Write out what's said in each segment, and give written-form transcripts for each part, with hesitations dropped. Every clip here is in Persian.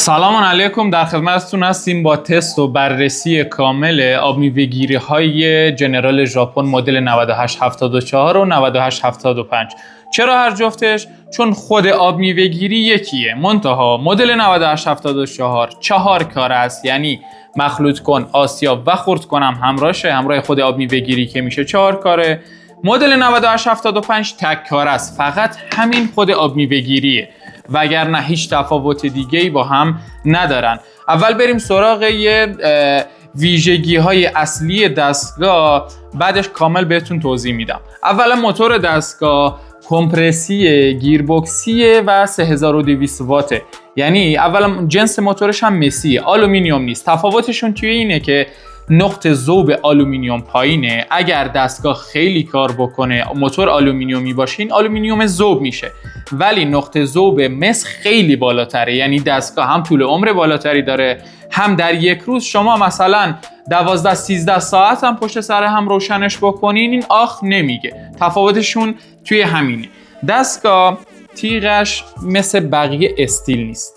سلام علیکم، در خدمتتون هستیم با تست و بررسی کامل آب میوه‌گیری های جنرال ژاپن مدل 9874 و 9875. چرا هر جفتش؟ چون خود آب میوه‌گیری یکیه، منتها مدل 9874 4 کار است، یعنی مخلوط کن، آسیاب و خرد کنم همراه خود آب میوه‌گیری که میشه 4 کاره. مدل 9875 تک کار است، فقط همین خود آب میوه‌گیریه، وگرنه هیچ تفاوت دیگه‌ای با هم ندارن. اول بریم سراغ ویژگی‌های اصلی دستگاه، بعدش کامل بهتون توضیح میدم. اولا موتور دستگاه کمپرسی گیربکسیه و 3200 واته، یعنی اولا جنس موتورش هم مسیه، آلومینیوم نیست. تفاوتشون توی اینه که نقطه ذوب آلومینیوم پایینه. اگر دستگاه خیلی کار بکنه، موتور آلومینیومی باشه، این آلومینیوم ذوب میشه، ولی نقطه ذوب مس خیلی بالاتره، یعنی دستگاه هم طول عمر بالاتری داره، هم در یک روز شما مثلا 12-13 ساعت هم پشت سر هم روشنش بکنین این آخ نمیگه. تفاوتشون توی همینه. دستگاه تیغش مثل بقیه استیل نیست،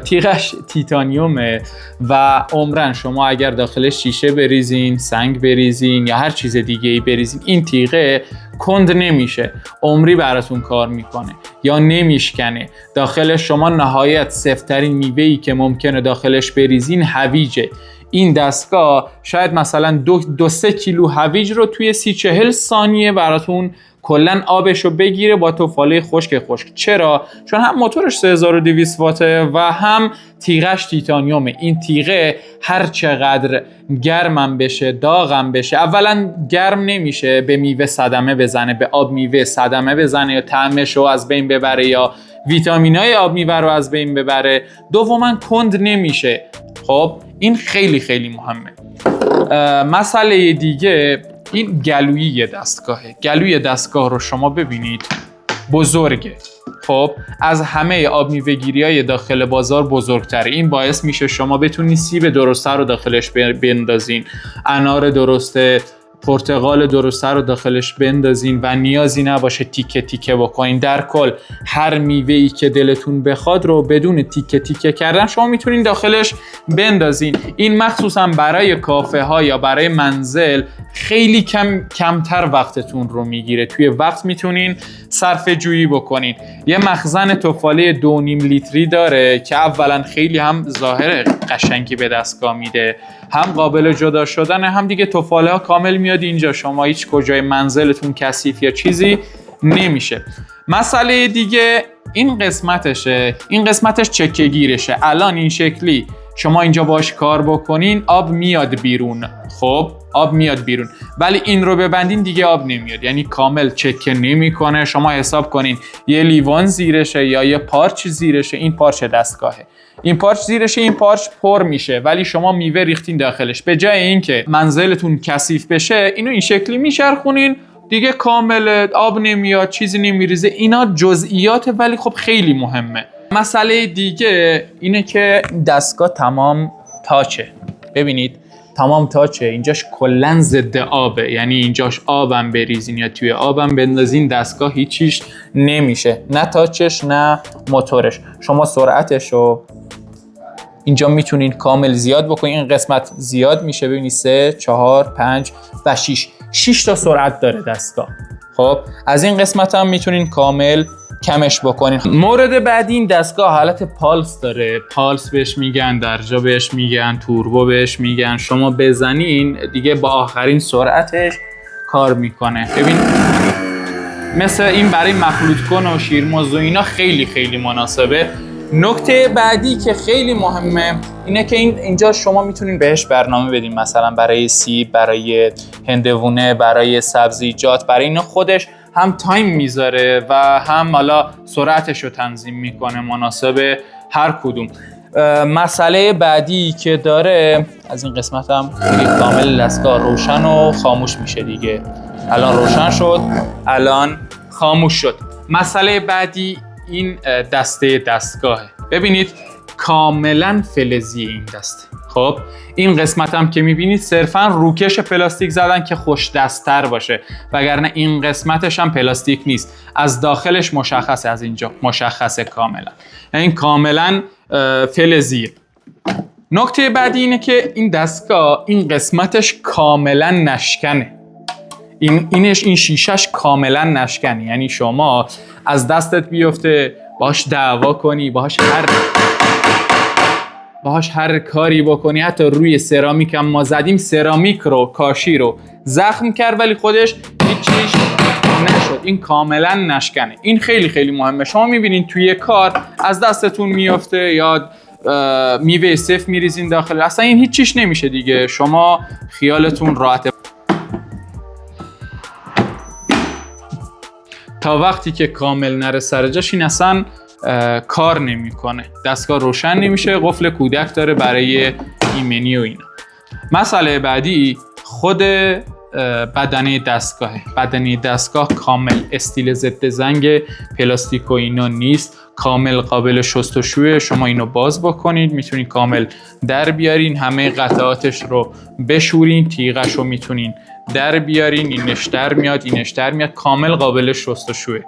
تیغش تیتانیومه و عمرن شما اگر داخلش شیشه بریزین، سنگ بریزین یا هر چیز دیگه ای بریزین، این تیغه کند نمیشه، عمری براتون کار میکنه یا نمیشکنه. داخل شما نهایت سفت‌ترین میوه‌ای که ممکنه داخلش بریزین هویجه. این دستگاه شاید مثلا 2-3 کیلو هویج رو توی 30-40 ثانیه براتون کلن آبش رو بگیره با تفاله خشک. چرا؟ چون هم موتورش 3200 واته و هم تیغش تیتانیومه. این تیغه هر چقدر گرمم بشه، داغم بشه، اولا گرم نمیشه به میوه صدمه بزنه، به آب میوه صدمه بزنه یا طعمش رو از بین ببره یا ویتامینای آب میوه رو از بین ببره. دوما کند نمیشه. خب این خیلی خیلی مهمه. مسئله دیگه این گلویی دستگاهه. گلوی دستگاه رو شما ببینید بزرگه، خب از همه آب میوه‌گیری‌های داخل بازار بزرگتره. این باعث میشه شما بتونید سیب درسته رو داخلش بندازین، انار درسته، پرتقال درسته رو داخلش بندازین و نیازی نباشه تیکه تیکه بکنین. در کل هر میوه‌ای که دلتون بخواد رو بدون تیکه تیکه کردن شما میتونین داخلش بندازین. این مخصوصا برای کافه ها یا برای منزل خیلی کمتر وقتتون رو میگیره، توی وقت میتونین صرفه جویی بکنین. یه مخزن تفاله 2.5 لیتری داره که اولا خیلی هم ظاهر قشنگی به دستگاه میده، هم قابل جدا شدن، هم دیگه تفاله ها کامل میاد اینجا، شما هیچ کجای منزلتون کثیف یا چیزی نمیشه. مسئله دیگه این قسمتشه، این قسمتش چکه گیرشه. الان این شکلی شما اینجا باش کار بکنین آب میاد بیرون، خب آب میاد بیرون، ولی این رو ببندین دیگه آب نمیاد، یعنی کامل چکه نمیکنه. شما حساب کنین یه لیوان زیرشه یا یه پارچ زیرشه، این پارچ دستگاهه، این پارچ زیرشه، این پارچ پر میشه، ولی شما میوه ریختین داخلش. به جای اینکه منزلتون کثیف بشه اینو این شکلی میچرخونین دیگه، کامل آب نمیاد، چیزی نمیریزه. اینا جزئیات ولی خب خیلی مهمه. مسئله دیگه اینه که دستگاه تمام تاچه. ببینید تمام تاچه، اینجاش کلن ضد آبه، یعنی اینجاش آبم بریزین یا توی آبم بندازین دستگاه هیچیش نمیشه، نه تاچش نه موتورش. شما سرعتش رو اینجا میتونین کامل زیاد بکنین، این قسمت زیاد میشه، ببینید 3، 4، 5 و 6 تا سرعت داره دستگاه. خب از این قسمت هم میتونین کامل کمش بکنین. مورد بعدی این دستگاه حالت پالس داره، پالس بهش میگن، درجا بهش میگن، توربو بهش میگن. شما بزنین دیگه با آخرین سرعتش کار میکنه. ببین مثل این برای مخلوط کن و شیرموز و اینا خیلی خیلی مناسبه. نکته بعدی که خیلی مهمه اینه که اینجا شما میتونین بهش برنامه بدین، مثلا برای سیب، برای هندوونه، برای سبزیجات، برای اینا خودش هم تایم میذاره و هم حالا سرعتش رو تنظیم میکنه مناسب هر کدوم. مسئله بعدی که داره از این قسمت هم کامل دستگاه روشن و خاموش میشه دیگه. الان روشن شد، الان خاموش شد. مسئله بعدی این دسته دستگاهه. ببینید کاملا فلزی این دسته. خب این قسمت هم که میبینید صرفا روکش پلاستیک زدن که خوش دست‌تر باشه، وگرنه این قسمتش هم پلاستیک نیست، از داخلش مشخصه، از اینجا مشخصه کاملا، یعنی کاملا فلزیه. نکته بعدی اینه که این دستگاه این قسمتش کاملا نشکنه. این شیشش کاملا نشکنه، یعنی شما از دستت بیفته باهاش دعوا کنی، باهاش هر کاری بکنی، حتی روی سرامیک هم ما زدیم، سرامیک رو، کاشی رو زخم کرد ولی خودش هیچیش نشد. این کاملا نشکنه. این خیلی خیلی مهمه. شما میبینین توی کار از دستتون میفته یا میوه سفت میریزین داخل، اصلا این هیچیش نمیشه دیگه، شما خیالتون راحته. تا وقتی که کامل نره سر جاش این اصلا کار نمیکنه، دستگاه روشن نمیشه، قفل کودک داره برای ایمنی و اینا. مسئله بعدی خود بدنه دستگاهه. بدنه دستگاه کامل استیل ضد زنگ، پلاستیک و اینا نیست، کامل قابل شستشویه. شما اینو باز بکنید میتونید کامل در بیارین، همه قطعاتش رو بشورین، تیغش رو میتونین در بیارین، اینش در میاد، اینش در میاد، کامل قابل شستشویه.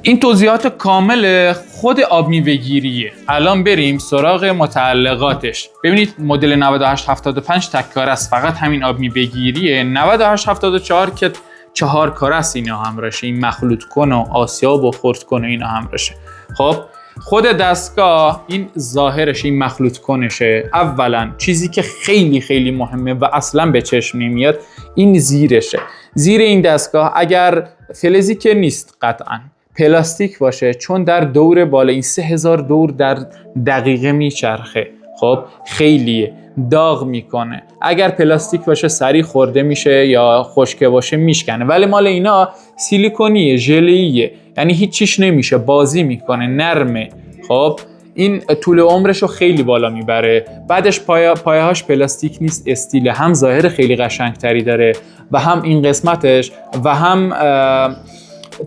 این توضیحات کامل خود آب میوه گیریه. الان بریم سراغ متعلقاتش. ببینید مدل 9875 تک کاره است، فقط همین آب میوه گیریه. 9874 که 4 کاره است، اینا همراشه، این مخلوط کن و آسیاب و خرد کن و اینا همراشه. خب خود دستگاه این ظاهرش، این مخلوط کنشه. اولا چیزی که خیلی خیلی مهمه و اصلا به چشم نمیاد این زیرشه. زیر این دستگاه اگر فلزی که نیست قطعاً پلاستیک باشه، چون در دور بالا این 3000 دور در دقیقه میچرخه، خب خیلیه، داغ میکنه. اگر پلاستیک باشه سریع خورده میشه یا خشکه باشه میشکنه، ولی مال اینا سیلیکونیه، ژلیه، یعنی هیچ چیش نمیشه، بازی میکنه، نرمه. خب این طول عمرش رو خیلی بالا میبره. بعدش پایه‌هاش پلاستیک نیست، استیل، هم ظاهر خیلی قشنگتری داره و هم این قسمتش و هم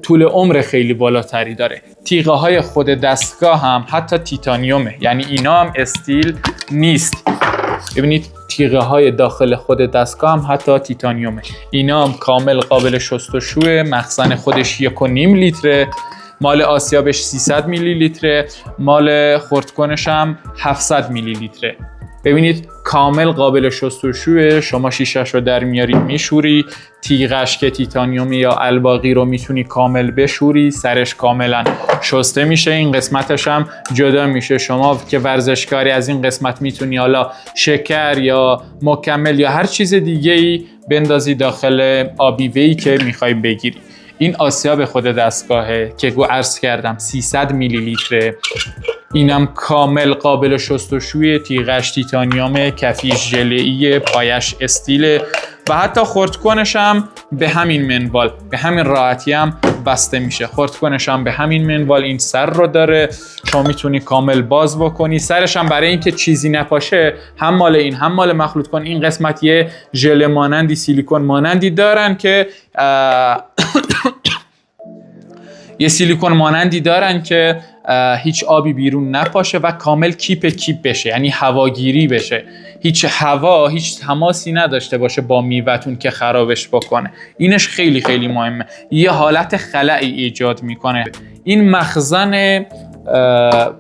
طول عمر خیلی بالاتری داره. تیغه های خود دستگاه هم حتی تیتانیومه، یعنی اینا هم استیل نیست. ببینید تیغه های داخل خود دستگاه هم حتی تیتانیومه. اینا هم کامل قابل شستشوه. مخزن خودش 1.5 لیتره، مال آسیابش 300 میلی لیتره، مال خردکنش هم 700 میلی لیتره. ببینید کامل قابل شستشوه. شما شیشش رو در میاری میشوری، تیغش که تیتانیومی یا الباقی رو میتونی کامل بشوری، سرش کاملا شسته میشه، این قسمتش هم جدا میشه. شما که ورزشکاری از این قسمت میتونی حالا شکر یا مکمل یا هر چیز دیگه ای بندازی داخل آبیوهی که میخوای بگیری. این آسیاب خود دستگاهه که عرض کردم 300 میلی لیتره. اینم کامل قابل شستشوی، تیغش تیتانیومه، کفیش ژله‌ایه، پایش استیله و حتی خردکنش هم به همین منوال، به همین راحتی هم بسته میشه. خردکنش هم به همین منوال این سر رو داره، شما میتونی کامل باز بکنی. سرش هم برای اینکه چیزی نپاشه، هم مال این هم مال مخلوط کن این قسمت یه ژله مانندی، سیلیکون مانندی دارن که یه سیلیکون مانندی دارن که هیچ آبی بیرون نپاشه و کامل کیپ بشه، یعنی هواگیری بشه، هیچ هوا، هیچ تماسی نداشته باشه با میوه‌تون که خرابش بکنه. اینش خیلی خیلی مهمه، یه حالت خلأی ایجاد میکنه. این مخزن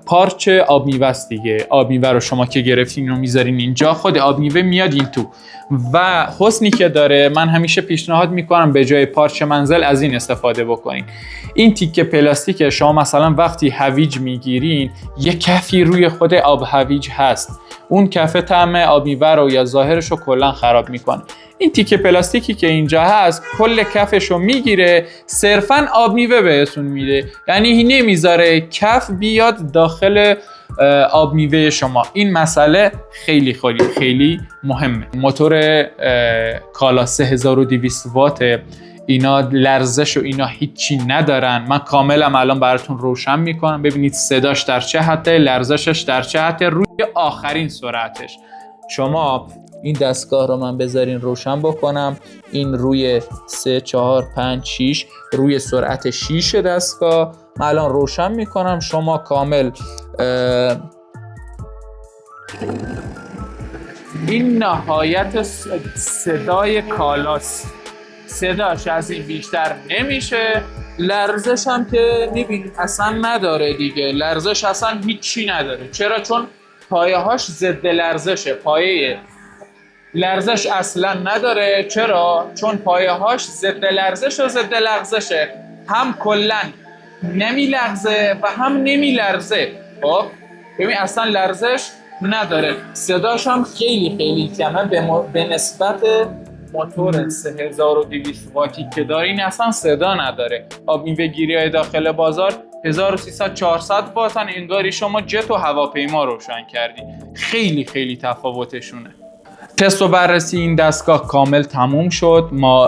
پارچ آب میوه است دیگه. آب میوه رو شما که گرفتین رو میذارین اینجا، خود آب میوه میاد این تو و حسنی که داره، من همیشه پیشنهاد میکنم به جای پارچ منزل از این استفاده بکنین. این تیکه پلاستیک شما مثلا وقتی هویج میگیرین یه کفی روی خود آب هویج هست، اون کف طعم آب میوه رو یا ظاهرش رو کلا خراب میکنه. این تیکه پلاستیکی که اینجا هست کل کفش رو میگیره، صرفاً آب میوه بهتون میده، یعنی نمیذاره کف بیاد داخل آب میوه شما. این مسئله خیلی خیلی خیلی مهمه. موتور کالا 3200 وات، اینا لرزش و اینا هیچی ندارن. من کاملا الان براتون روشن میکنم. ببینید صداش در چه حده، لرزشش در چه حده، روی آخرین سرعتش. شما این دستگاه رو من بذارین روشن بکنم، این روی 3 4 5 6 روی سرعت 6 دستگاه من الان روشن میکنم. شما کامل این نهایت صدای کالاست، صداش از این بیشتر نمیشه لرزش هم که میبینید اصلا نداره دیگه، لرزش اصلا هیچی نداره. چرا؟ چون پایه هاش ضد لرزشه، پایه لرزش اصلا نداره. چرا؟ چون پایه هاش ضد لرزش و ضد لغزشه، هم کلا نمی لغزه و هم نمی لرزه. خب ببین اصلا لرزش نداره. صداش هم خیلی کمه به نسبت موتور 3200 واتی که دارین اصلا صدا نداره. آب میوه‌گیری های داخل بازار 1300-400 واتن، انگاری شما جت و هواپیما روشن کردی. خیلی تفاوتشونه. تست و بررسی این دستگاه کامل تموم شد. ما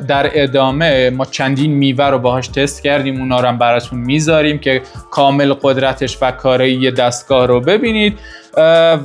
در ادامه چندین میوه رو باهاش تست کردیم، اونا رو هم براتون میذاریم که کامل قدرتش و کارایی دستگاه رو ببینید.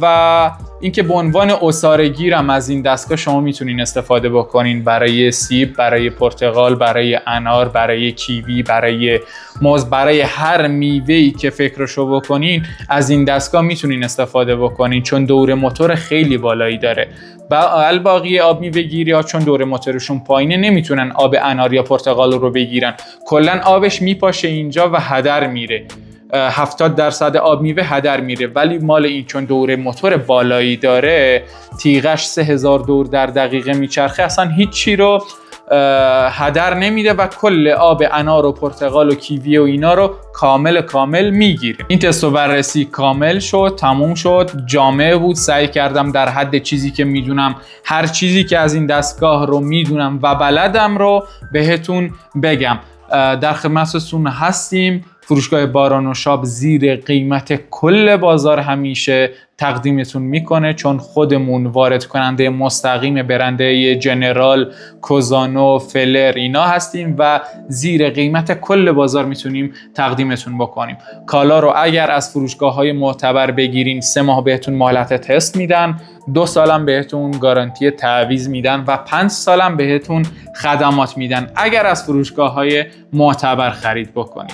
و اینکه به عنوان عصاره‌گیر هم از این دستگاه شما میتونین استفاده بکنین برای سیب، برای پرتقال، برای انار، برای کیوی، برای موز، برای هر میوه‌ای که فکرشو بکنین از این دستگاه میتونین استفاده بکنین، چون دور موتور خیلی بالایی داره. الباقی آب میوه‌گیری ها چون دور موتورشون پایینه نمیتونن آب انار یا پرتقال رو بگیرن، کلا آبش میپاشه اینجا و هدر میره. 70% آب میوه هدر میره. ولی مال این چون دور موتور بالایی داره، تیغش 3000 دور در دقیقه میچرخه، اصلا هیچی رو هدر نمیده و کل آب انار و پرتقال و کیوی و اینا رو کامل میگیره. این تست و بررسی کامل شد، تموم شد، جامع بود. سعی کردم در حد چیزی که میدونم، هر چیزی که از این دستگاه رو میدونم و بلدم رو بهتون بگم. در خدمتتون هستیم. فروشگاه باران و شاب زیر قیمت کل بازار همیشه تقدیمتون میکنه، چون خودمون وارد کننده مستقیم برنده جنرال، کوزانو، فلر اینا هستیم و زیر قیمت کل بازار میتونیم تقدیمتون بکنیم. کالا رو اگر از فروشگاه‌های معتبر بگیرین 3 ماه بهتون مهلت تست میدن، 2 سالم بهتون گارانتی تعویض میدن و 5 سالم بهتون خدمات میدن اگر از فروشگاه‌های معتبر خرید بکنید.